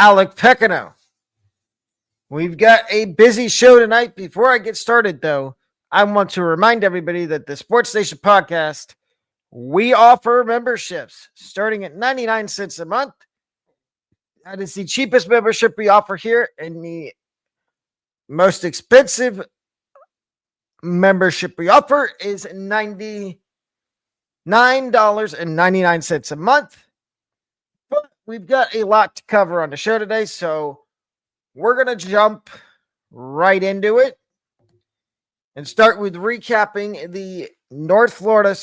Alec Pecano. We've got a busy show tonight. Before I get started, though, I want to remind everybody that the Sports Station podcast, we offer memberships starting at 99 cents a month. That is the cheapest membership we offer here, and the most expensive membership we offer is $99.99 a month. But we've got a lot to cover on the show today, so we're going to jump right into it and start with recapping the North Florida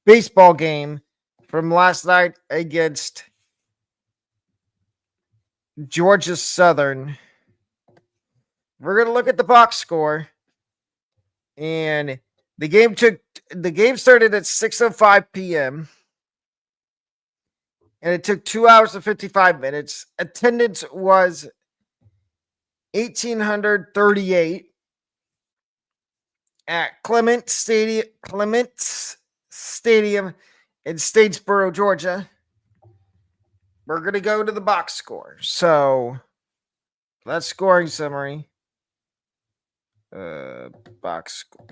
baseball game from last night against Georgia Southern. We're going to look at the box score, and the game started at 6:05 p.m. and it took 2 hours and 55 minutes. Attendance was 1,838 at Clements Stadium in Statesboro, Georgia. We're going to go to the box score. So, that's scoring summary. Box score.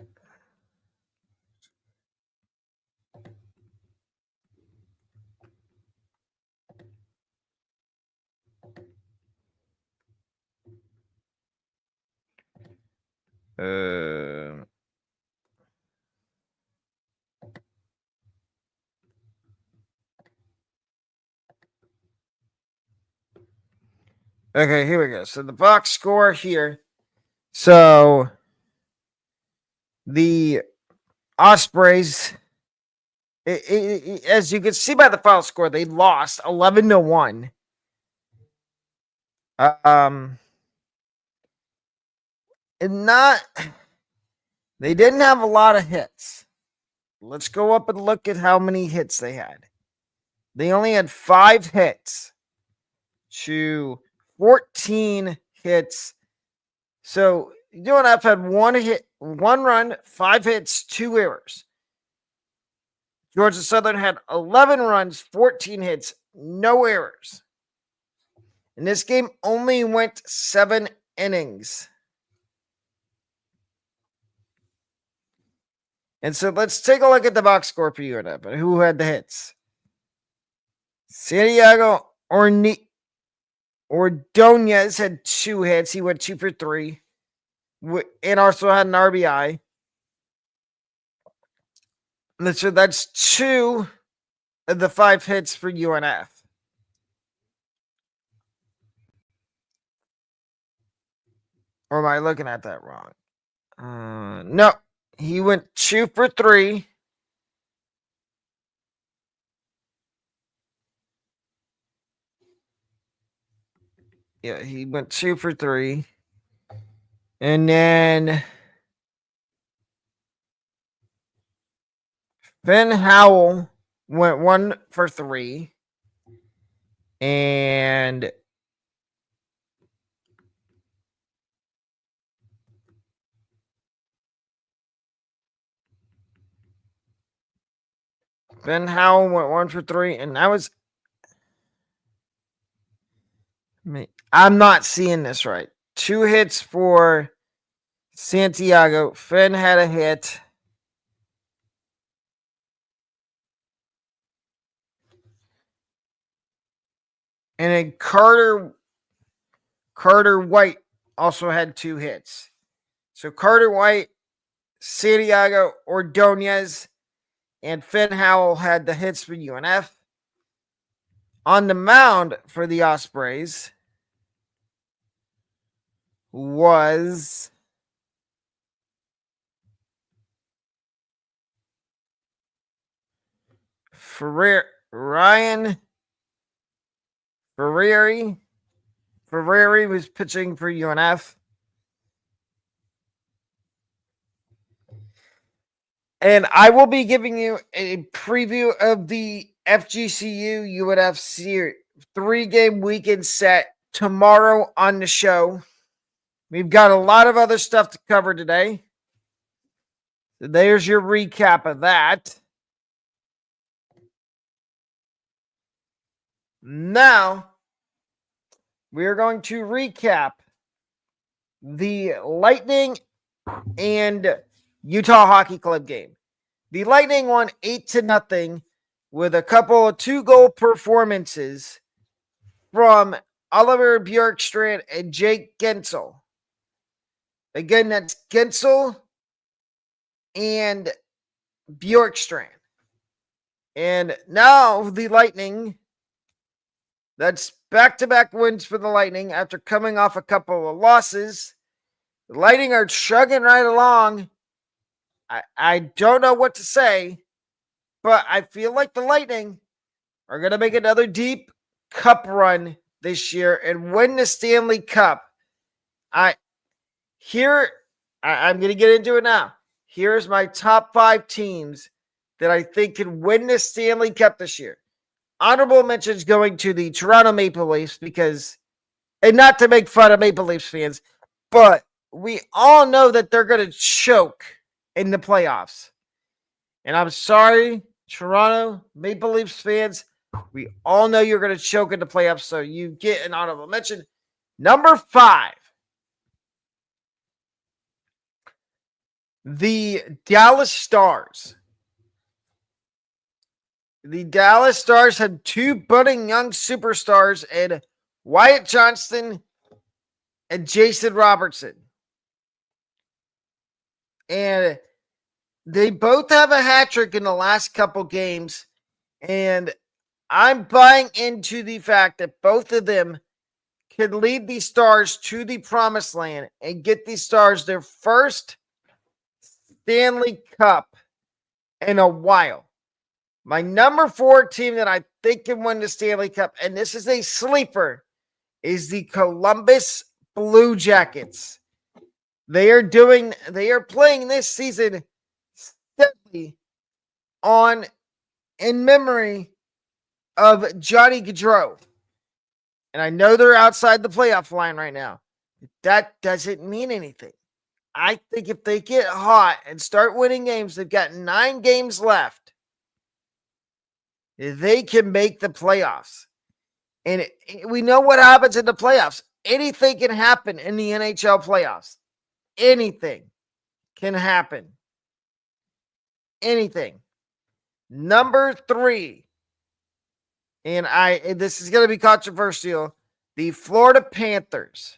Okay, here we go. So the box score here. So the Ospreys, as you can see by the final score, they lost 11-1. They didn't have a lot of hits. Let's go up and look at how many hits they had. They only had 5 hits to 14 hits. So UNF had 1 run, 5 hits, 2 errors. Georgia Southern had 11 runs, 14 hits, no errors. And this game only went 7 innings. And so let's take a look at the box score for UNF. But who had the hits? Santiago Ordonez had 2 hits. He went 2 for 3. And also had an RBI. So that's 2 of the 5 hits for UNF. Or am I looking at that wrong? No. He went 2 for 3. Yeah, he went 2 for 3. And then Ben Howell went 1 for 3. And Ben Howell went 1 for 3. And that was... I'm not seeing this right. 2 hits for Santiago. Finn had a hit. And then Carter White also had 2 hits. So Carter White, Santiago Ordonez, and Finn Howell had the hits for UNF. On the mound for the Ospreys was Ryan Ferrari. Ferrari was pitching for UNF. And I will be giving you a preview of the FGCU UNF series 3-game weekend set tomorrow on the show. We've got a lot of other stuff to cover today. So there's your recap of that. Now, we are going to recap the Lightning and Utah Hockey Club game. The Lightning won 8-0 with a couple of 2-goal performances from Oliver Bjorkstrand and Jake Guentzel. Again, that's Guentzel and Bjorkstrand. And now the Lightning, that's back-to-back wins for the Lightning after coming off a couple of losses. The Lightning are chugging right along. I don't know what to say, but I feel like the Lightning are going to make another deep cup run this year and win the Stanley Cup. I'm going to get into it now. Here's my top 5 teams that I think can win the Stanley Cup this year. Honorable mentions going to the Toronto Maple Leafs because, and not to make fun of Maple Leafs fans, but we all know that they're going to choke in the playoffs. And I'm sorry, Toronto Maple Leafs fans, we all know you're going to choke in the playoffs, so you get an honorable mention. Number 5, the Dallas Stars. The Dallas Stars have 2 budding young superstars in Wyatt Johnston and Jason Robertson. And they both have a hat trick in the last couple games. And I'm buying into the fact that both of them can lead the Stars to the promised land and get the Stars their first Stanley Cup in a while. My number 4 team that I think can win the Stanley Cup, and this is a sleeper, is the Columbus Blue Jackets. They are playing this season steadily in memory of Johnny Gaudreau. And I know they're outside the playoff line right now. That doesn't mean anything. I think if they get hot and start winning games, they've got 9 games left. They can make the playoffs. And we know what happens in the playoffs. Anything can happen in the NHL playoffs. Anything can happen. Anything. Number 3. And this is going to be controversial. The Florida Panthers.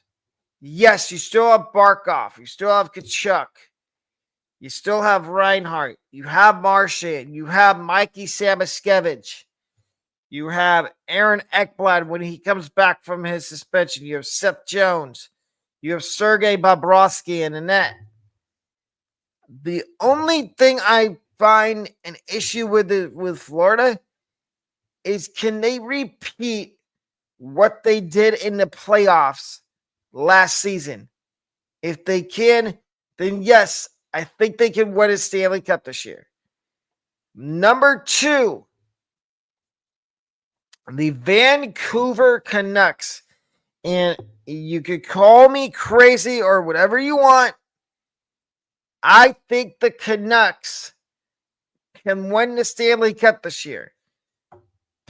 Yes, you still have Barkov. You still have Tkachuk. You still have Reinhart. You have Marchand. You have Mikey Samoskevich. You have Aaron Ekblad when he comes back from his suspension. You have Seth Jones. You have Sergei Bobrovsky in the net. The only thing I find an issue with Florida is, can they repeat what they did in the playoffs last season? If they can, then yes, I think they can win a Stanley Cup this year. Number 2, the Vancouver Canucks. And you could call me crazy or whatever you want. I think the Canucks can win the Stanley Cup this year.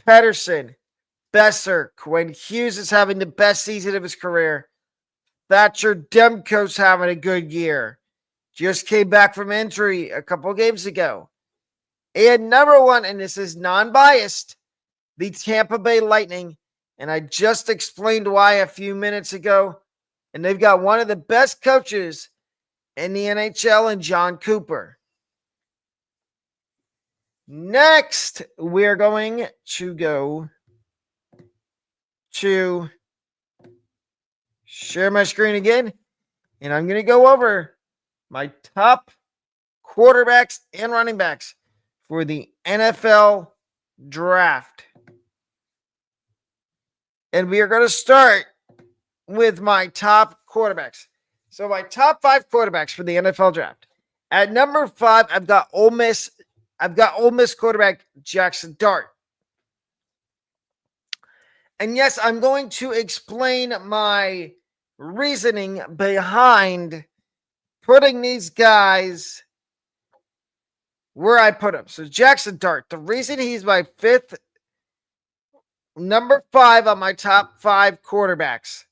Pettersson, Besser, Quinn Hughes is having the best season of his career. Thatcher Demko's having a good year. Just came back from injury a couple games ago. And number 1, and this is non-biased, the Tampa Bay Lightning. And I just explained why a few minutes ago. And they've got one of the best coaches in the NHL in John Cooper. Next, we're going to go to share my screen again. And I'm going to go over my top quarterbacks and running backs for the NFL draft. And we are going to start with my top quarterbacks. So my top 5 quarterbacks for the NFL draft. At number 5, I've got Ole Miss quarterback Jackson Dart. And yes, I'm going to explain my reasoning behind putting these guys where I put them. So Jackson Dart, the reason he's my 5th number 5 on my top 5 quarterbacks.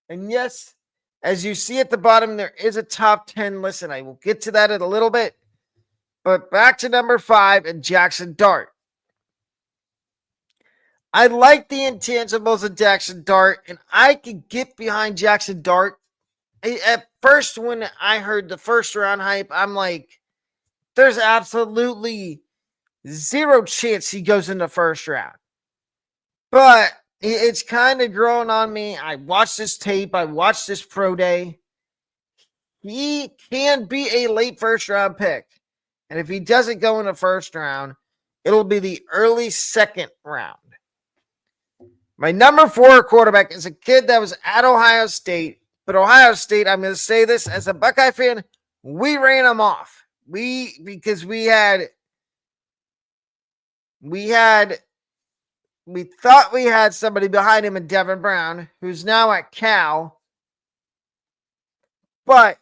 And yes, as you see at the bottom, there is a top 10 list, and I will get to that in a little bit. But back to number 5 and Jackson Dart. I like the intangibles of Jackson Dart, and I can get behind Jackson Dart. At first, when I heard the first round hype, I'm like, there's absolutely zero chance he goes in the first round. But it's kind of grown on me. I watched this tape. I watched this pro day. He can be a late first round pick. And if he doesn't go in the first round, it'll be the early second round. My number 4 quarterback is a kid that was at Ohio State. But Ohio State, I'm going to say this as a Buckeye fan, we ran him off. Because we thought we had somebody behind him in Devin Brown, who's now at Cal. But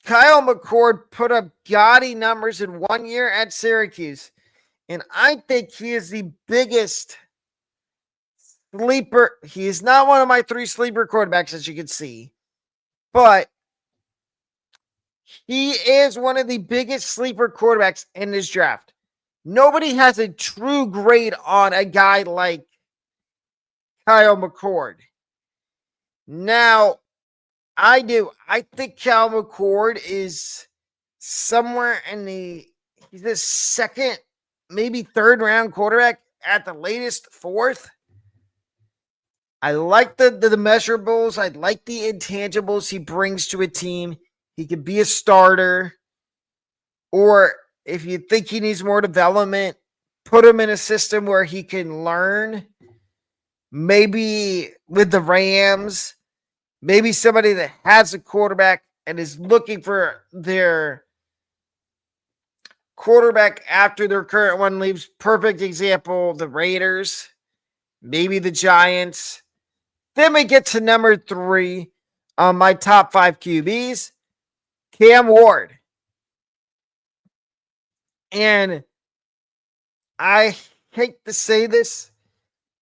Kyle McCord put up gaudy numbers in 1 year at Syracuse. And I think he is the biggest sleeper. He is not one of my 3 sleeper quarterbacks, as you can see. But he is one of the biggest sleeper quarterbacks in this draft. Nobody has a true grade on a guy like Kyle McCord. Now, I do. I think Kyle McCord is somewhere in he's the second, maybe third round quarterback, at the latest fourth. I like the measurables. I like the intangibles he brings to a team. He could be a starter. Or if you think he needs more development, put him in a system where he can learn. Maybe with the Rams. Maybe somebody that has a quarterback and is looking for their quarterback after their current one leaves. Perfect example, the Raiders. Maybe the Giants. Then we get to number 3 on my top 5 QBs, Cam Ward. And I hate to say this,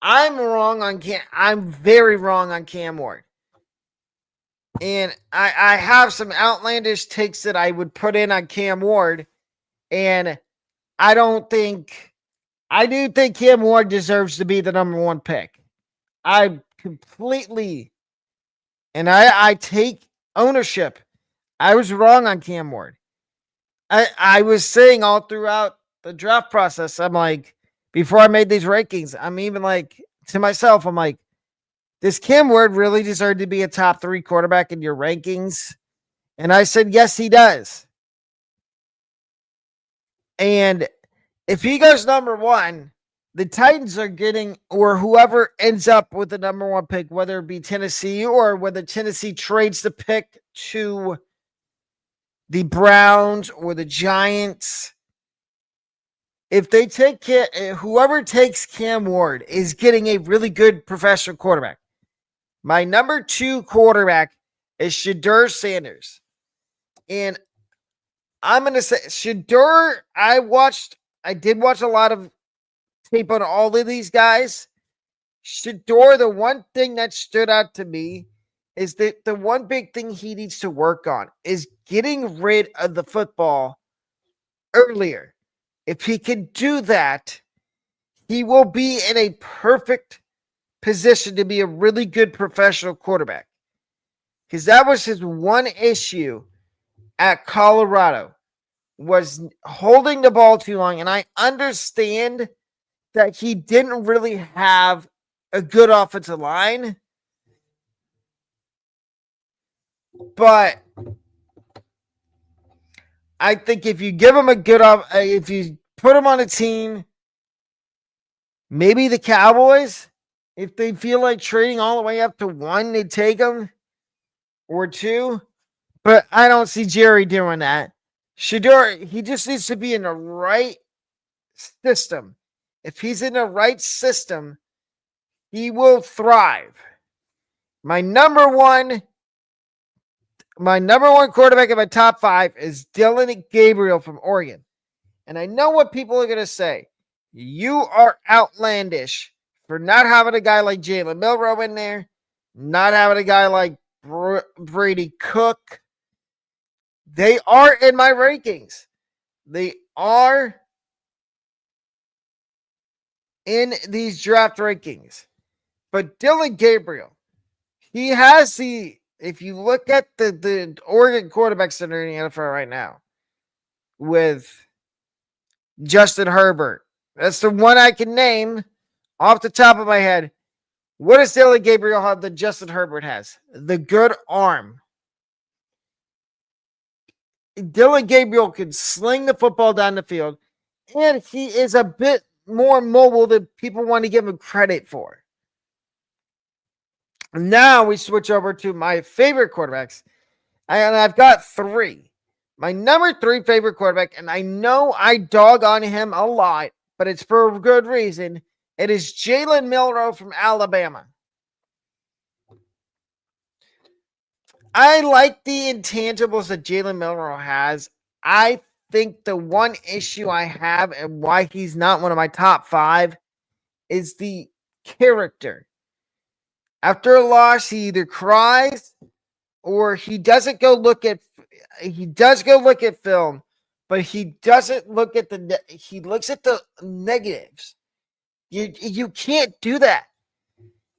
I'm very wrong on Cam Ward. And I have some outlandish takes that I would put in on Cam Ward. And I do think Cam Ward deserves to be the number 1 pick. I take ownership. I was wrong on Cam Ward. I was saying all throughout the draft process, I'm like, before I made these rankings, I'm even like, to myself, I'm like, does Cam Ward really deserve to be a top 3 quarterback in your rankings? And I said, yes, he does. And if he goes number 1, the Titans are getting, or whoever ends up with the number 1 pick, whether it be Tennessee or whether Tennessee trades the pick to the Browns or the Giants, if they take whoever takes Cam Ward is getting a really good professional quarterback. My number 2 quarterback is Shedeur Sanders. And I'm going to say Shedeur, I did watch a lot of tape on all of these guys. Shedeur, the one thing that stood out to me is that the one big thing he needs to work on is getting rid of the football earlier. If he can do that, he will be in a perfect position to be a really good professional quarterback. Because that was his one issue at Colorado, was holding the ball too long. And I understand that he didn't really have a good offensive line. But I think if you give him if you put him on a team, maybe the Cowboys, if they feel like trading all the way up to 1, they take him, or 2. But I don't see Jerry doing that. Shedeur, he just needs to be in the right system. If he's in the right system, he will thrive. My number one quarterback in my top 5 is Dillon Gabriel from Oregon. And I know what people are going to say. You are outlandish for not having a guy like Jalen Milroe in there, not having a guy like Brady Cook. They are in my rankings. They are in these draft rankings. But Dillon Gabriel, he has if you look at the Oregon quarterbacks that are in the NFL right now with Justin Herbert, that's the one I can name off the top of my head. What does Dillon Gabriel have that Justin Herbert has? The good arm. Dillon Gabriel can sling the football down the field, and he is a bit more mobile than people want to give him credit for. Now we switch over to my favorite quarterbacks, and I've got three. My number 3 favorite quarterback, and I know I dog on him a lot, but it's for a good reason. It is Jalen Milroe from Alabama. I like the intangibles that Jalen Milroe has. I think the one issue I have and why he's not one of my top 5 is the character. After a loss, he either cries or he doesn't go look at. He does go look at film, but he doesn't look at he looks at the negatives. You can't do that.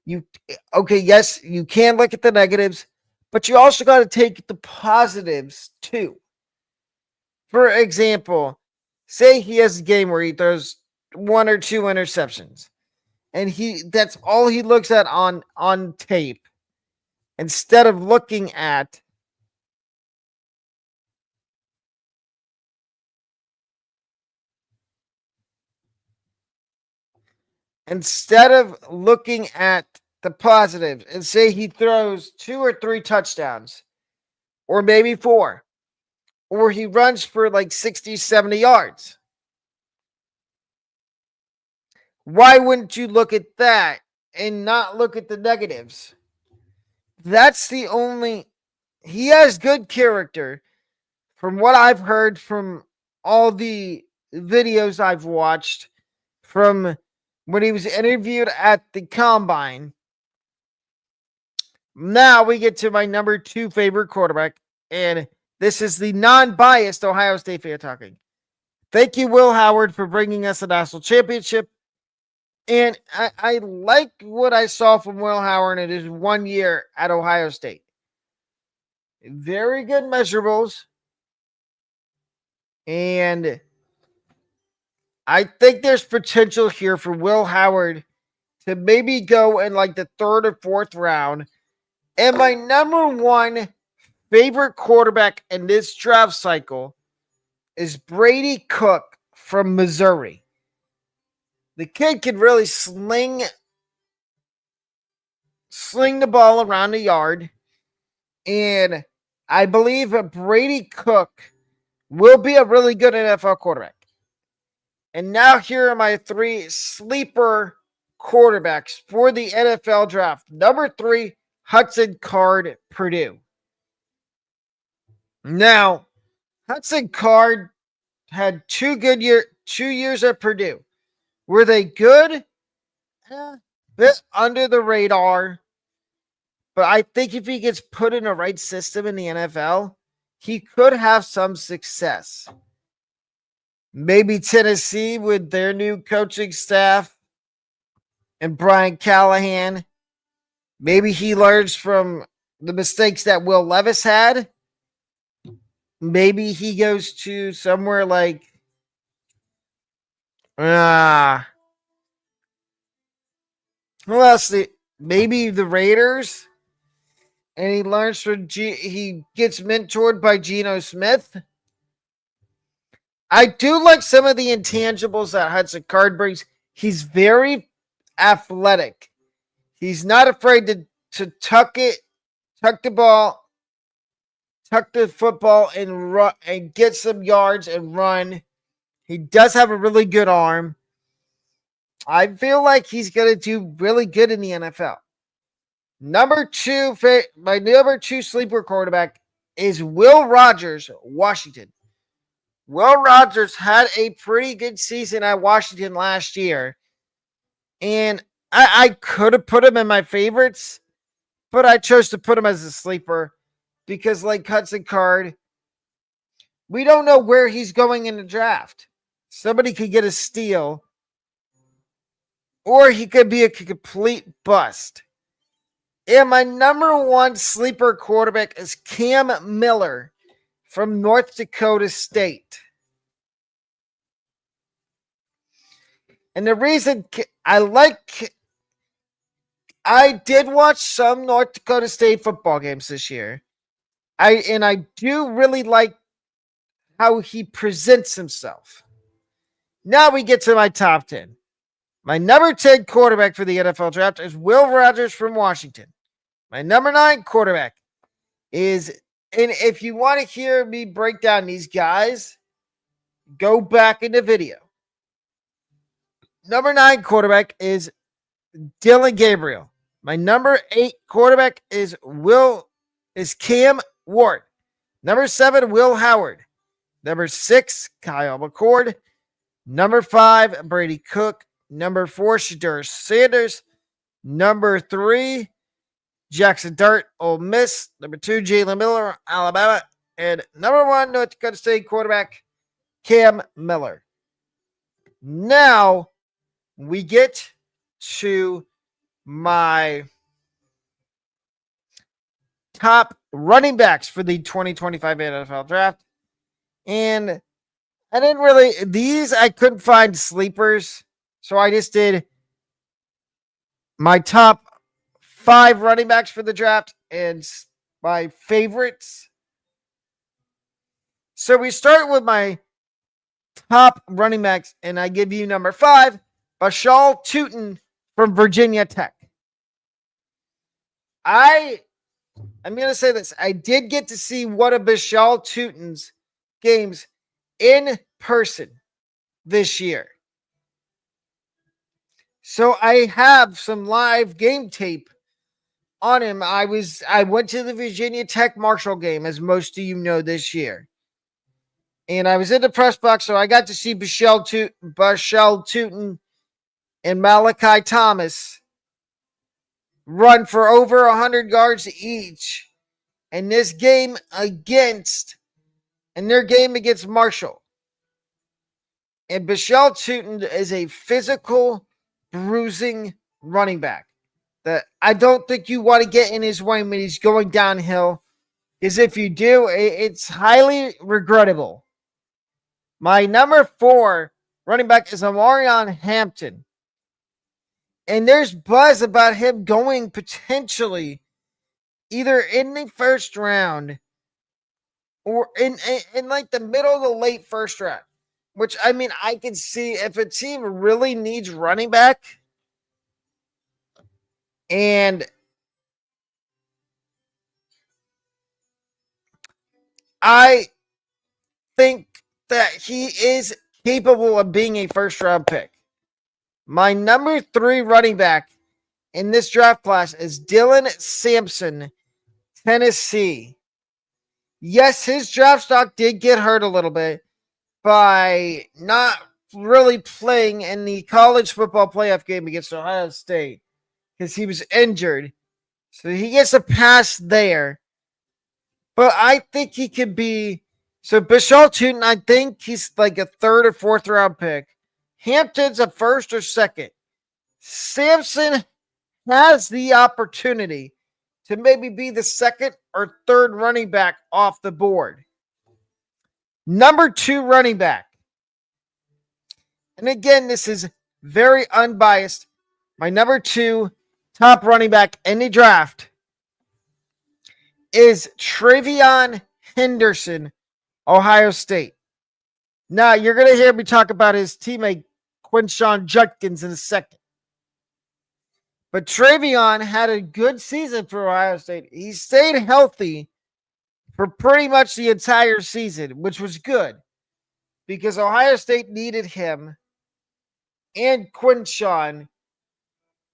Yes, you can look at the negatives, but you also got to take the positives too. For example, say he has a game where he throws 1 or 2 interceptions, and that's all he looks at on tape instead of looking at the positives and say he throws 2 or 3 touchdowns, or maybe 4, or he runs for like 60, 70 yards. Why wouldn't you look at that and not look at the negatives? That's the only. He has good character from what I've heard from all the videos I've watched from when he was interviewed at the Combine. Now we get to my number 2 favorite quarterback, and this is the non-biased Ohio State fan talking. Thank you, Will Howard, for bringing us a national championship. And I like what I saw from Will Howard in his 1 year at Ohio State. Very good measurables. And I think there's potential here for Will Howard to maybe go in like the 3rd or 4th round. And my number 1 favorite quarterback in this draft cycle is Brady Cook from Missouri. The kid can really sling the ball around the yard. And I believe Brady Cook will be a really good NFL quarterback. And now here are my 3 sleeper quarterbacks for the NFL draft. Number 3, Hudson Card, Purdue. Now, Hudson Card had 2 years at Purdue. Were they good? Bit under the radar. But I think if he gets put in the right system in the NFL, he could have some success. Maybe Tennessee with their new coaching staff and Brian Callahan. Maybe he learns from the mistakes that Will Levis had. Maybe he goes to somewhere like who else? Maybe the Raiders. And he learns from he gets mentored by Geno Smith. I do like some of the intangibles that Hudson Card brings. He's very athletic. He's not afraid to tuck the football and run and get some yards and run. He does have a really good arm. I feel like he's going to do really good in the NFL. My number 2 sleeper quarterback is Will Rogers, Washington. Will Rogers had a pretty good season at Washington last year. And I could have put him in my favorites, but I chose to put him as a sleeper because, like Hudson Card, we don't know where he's going in the draft. Somebody could get a steal, or he could be a complete bust. And my number one sleeper quarterback is Cam Miller from North Dakota State. And the reason I did watch some North Dakota State football games this year. I do really like how he presents himself. Now we get to my top 10. My number 10 quarterback for the NFL draft is Will Rogers from Washington. My number 9 quarterback is, and if you want to hear me break down these guys, go back in the video. Number 9 quarterback is Dillon Gabriel. My number 8 quarterback is Cam Ward. Number 7, Will Howard. Number 6, Kyle McCord. Number 5, Brady Cook. Number 4, Shedeur Sanders. Number 3, Jackson Dart, Ole Miss. Number 2, Jalen Miller, Alabama. And number 1, North Dakota State quarterback, Cam Miller. Now, we get to my top running backs for the 2025 NFL draft. And I couldn't find sleepers. So I just did my top 5 running backs for the draft and my favorites. So we start with my top running backs, and I give you number 5, Bashal Tutin from Virginia Tech. I'm going to say this. I did get to see one of Bashal Tutin's games in person this year. So I have some live game tape on him. I went to the Virginia Tech Marshall game, as most of you know, this year. And I was in the press box, so I got to see Bashal Tutin and Malachi Thomas run for over 100 yards each in this game against Marshall. And Bashal Tutin is a physical, bruising running back that I don't think you want to get in his way when he's going downhill, because if you do, it's highly regrettable. My number 4 running back is Omarion Hampton. And there's buzz about him going potentially either in the first round or in like the middle of the late first round. Which, I mean, I can see if a team really needs running back and I think that he is capable of being a first round pick. My number 3 running back in this draft class is Dylan Sampson, Tennessee. Yes, his draft stock did get hurt a little bit by not really playing in the college football playoff game against Ohio State because he was injured. So he gets a pass there. But I think he could be. So Bashal Tutin, I think he's like a 3rd or 4th round pick. Hampton's a 1st or 2nd. Sampson has the opportunity to maybe be the 2nd or 3rd running back off the board. Number 2 running back. And again, this is very unbiased. My number 2 top running back in the draft is TreVeyon Henderson, Ohio State. Now, you're going to hear me talk about his teammate, Quinshon Judkins, in a second. But TreVeyon had a good season for Ohio State. He stayed healthy for pretty much the entire season, which was good because Ohio State needed him and Quinshon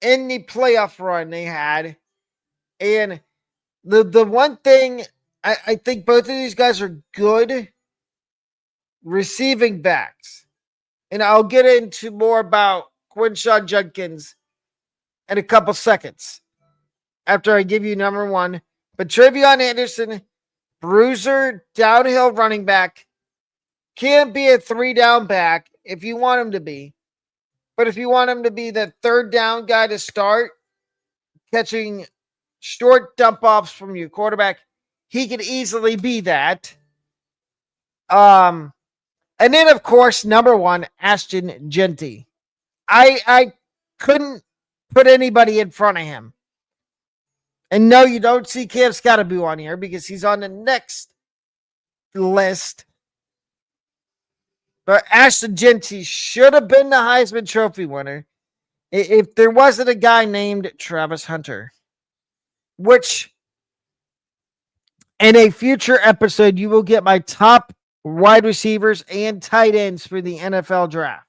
in the playoff run they had. And the one thing, I think both of these guys are good receiving backs. And I'll get into more about Quinshon Judkins in a couple seconds after I give you number one. But TreVeyon Henderson, bruiser, downhill running back, can be a 3-down back if you want him to be. But if you want him to be the 3rd down guy to start, catching short dump offs from your quarterback, he could easily be that. And then, of course, number one, Ashton Jeanty. I couldn't put anybody in front of him. And no, you don't see Cam Skattebo on here because he's on the next list. But Ashton Jeanty should have been the Heisman Trophy winner if there wasn't a guy named Travis Hunter. Which, in a future episode, you will get my top wide receivers and tight ends for the NFL draft.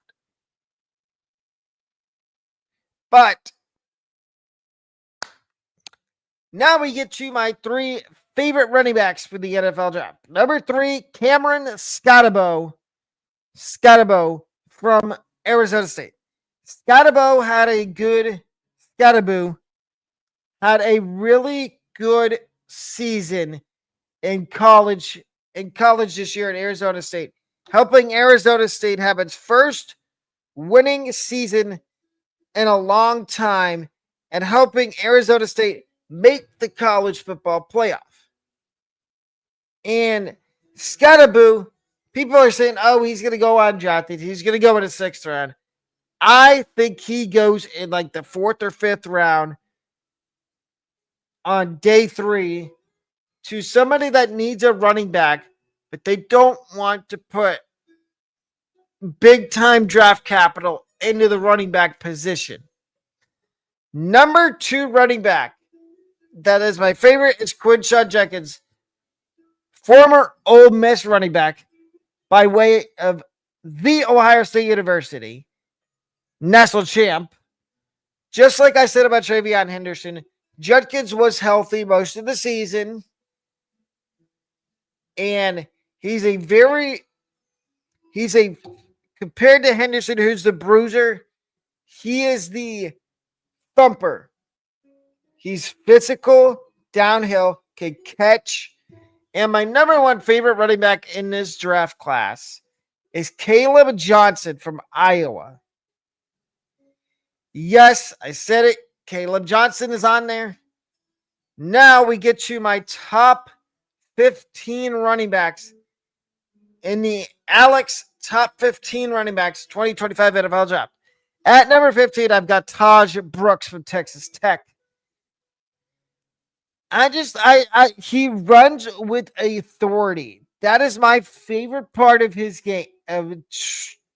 But now we get to my 3 favorite running backs for the NFL draft. Number 3, Cameron Skattebo. Skattebo from Arizona State. Skattebo had a really good season in college this year at Arizona State, helping Arizona State have its first winning season in a long time and helping Arizona State make the college football playoff. And Skattebo, people are saying, oh, he's going to go undrafted. He's going to go in the 6th round. I think he goes in like the 4th or 5th round on day 3 to somebody that needs a running back, but they don't want to put big time draft capital into the running back position. Number 2 running back that is my favorite is Quinshon Judkins, former Ole Miss running back by way of the Ohio State University national champ. Just like I said about TreVeyon Henderson, Judkins was healthy most of the season. And compared to Henderson, who's the bruiser, he is the thumper. He's physical, downhill, can catch. And my number 1 favorite running back in this draft class is Caleb Johnson from Iowa. Yes, I said it. Caleb Johnson is on there. Now we get to my top 15 running backs in the Alex Top 15 Running Backs 2025 NFL Draft. At number 15, I've got Taj Brooks from Texas Tech. He runs with authority. That is my favorite part of his game, of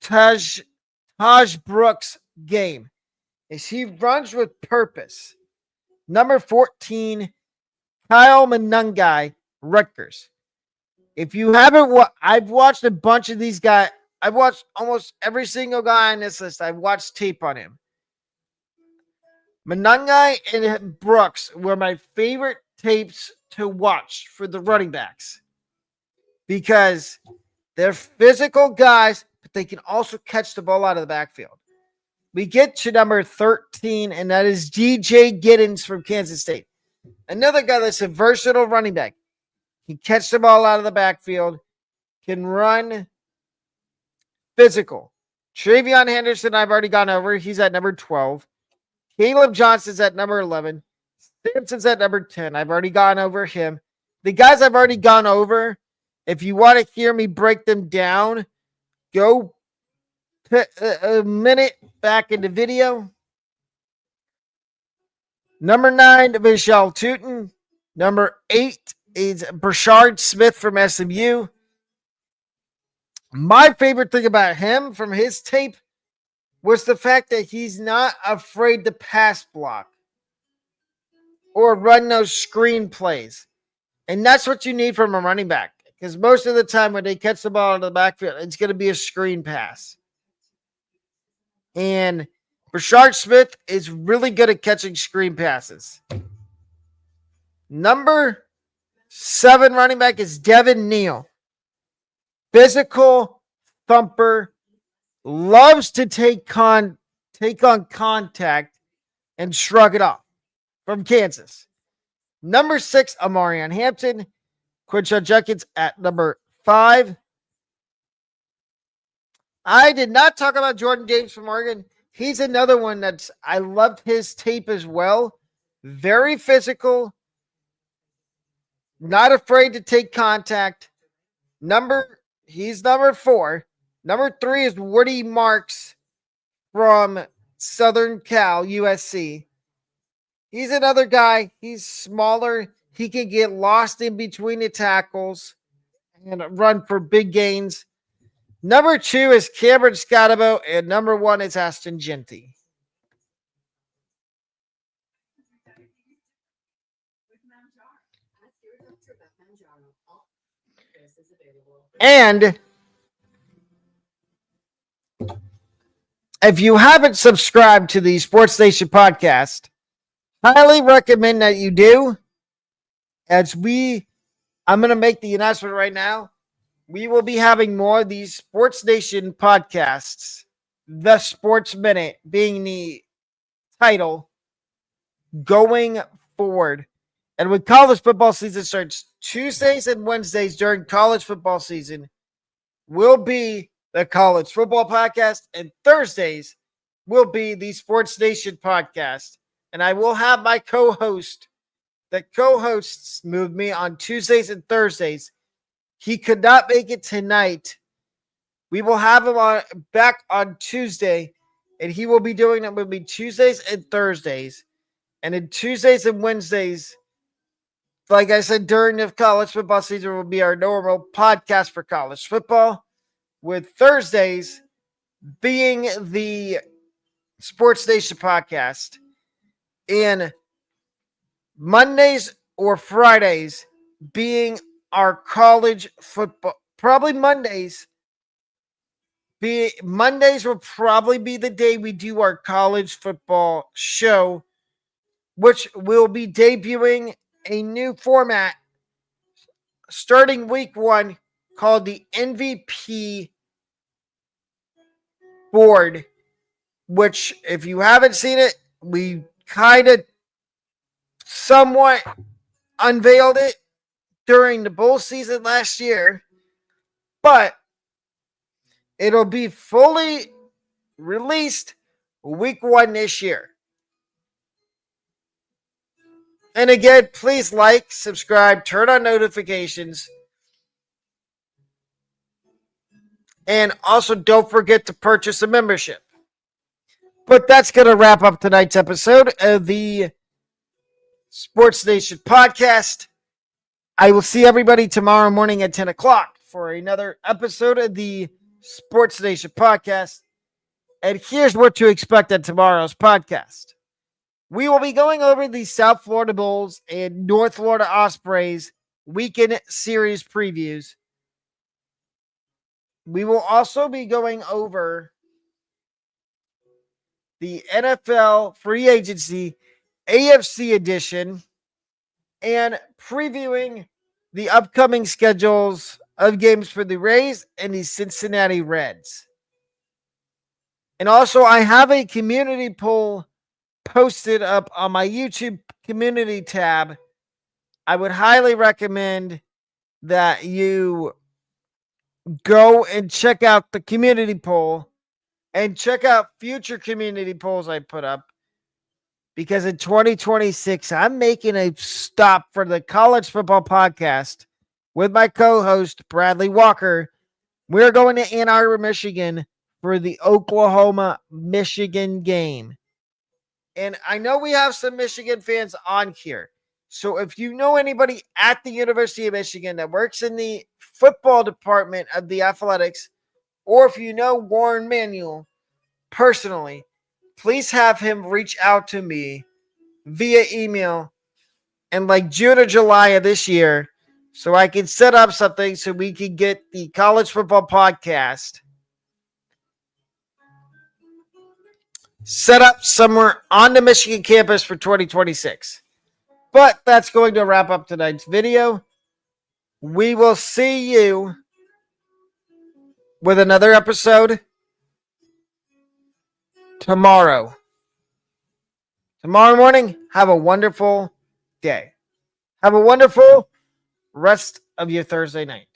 Taj Brooks' game, is he runs with purpose. Number 14, Kyle Monangai, Rutgers. If you haven't, I've watched a bunch of these guys. I've watched almost every single guy on this list. I've watched tape on him. Monangai and Brooks were my favorite tapes to watch for the running backs because they're physical guys, but they can also catch the ball out of the backfield. We get to number 13, and that is DJ Giddens from Kansas State. Another guy that's a versatile running back. He can catch the ball out of the backfield, can run, physical. TreVeyon Henderson, I've already gone over. He's at number 12. Caleb Johnson's at number 11. Simpson's at number 10. I've already gone over him. The guys I've already gone over, if you want to hear me break them down, go put a minute back in the video. Number 9, Michelle Tootin. Number 8 is Brashard Smith from SMU. My favorite thing about him from his tape was the fact that he's not afraid to pass block or run those screen plays. And that's what you need from a running back. Because most of the time when they catch the ball out of the backfield, it's going to be a screen pass. And Brashard Smith is really good at catching screen passes. Number 7 running back is Devin Neal. Physical, thumper, loves to take on contact and shrug it off from Kansas. Number 6, Amarian Hampton. Quinshon Judkins at number 5. I did not talk about Jordan James from Oregon. He's another one I loved his tape as well. Very physical, not afraid to take contact. He's number 4. Number 3 is Woody Marks from Southern Cal, USC. He's another guy. He's smaller. He can get lost in between the tackles and run for big gains. Number 2 is Cameron Scotabo, and number 1 is Ashton Jeanty. And if you haven't subscribed to the Sports Nation podcast, highly recommend that you do. I'm going to make the announcement right now. We will be having more of these Sports Nation podcasts, the Sports Minute being the title, going forward. And when college football season starts, Tuesdays and Wednesdays during college football season will be the College Football Podcast, and Thursdays will be the Sports Nation podcast. And I will have my co-host that co-hosts with me on Tuesdays and Thursdays. He could not make it tonight. We will have him back on Tuesday, and he will be doing it with me Tuesdays and Thursdays. And in Tuesdays and Wednesdays, like I said, during the college football season will be our normal podcast for college football, with Thursdays being the Sports Nation podcast, and Mondays or Fridays being our college football. Probably Mondays. Mondays will probably be the day we do our college football show, which will be debuting a new format starting week 1 called the MVP board, which, if you haven't seen it, we kind of somewhat unveiled it during the bowl season last year, but it'll be fully released week 1 this year. And again, please like, subscribe, turn on notifications. And also don't forget to purchase a membership. But that's going to wrap up tonight's episode of the Sports Nation podcast. I will see everybody tomorrow morning at 10 o'clock for another episode of the Sports Nation podcast. And here's what to expect on tomorrow's podcast. We will be going over the South Florida Bulls and North Florida Ospreys weekend series previews. We will also be going over the NFL free agency AFC edition and previewing the upcoming schedules of games for the Rays and the Cincinnati Reds. And also, I have a community poll posted up on my YouTube community tab. I would highly recommend that you go and check out the community poll and check out future community polls I put up, because in 2026, I'm making a stop for the College Football Podcast with my co-host, Bradley Walker. We're going to Ann Arbor, Michigan for the Oklahoma-Michigan game. And I know we have some Michigan fans on here. So if you know anybody at the University of Michigan that works in the football department of the athletics, or if you know Warren Manuel personally, please have him reach out to me via email in like June or July of this year so I can set up something so we can get the College Football Podcast set up somewhere on the Michigan campus for 2026. But that's going to wrap up tonight's video. We will see you with another episode tomorrow. Tomorrow morning, have a wonderful day. Have a wonderful rest of your Thursday night.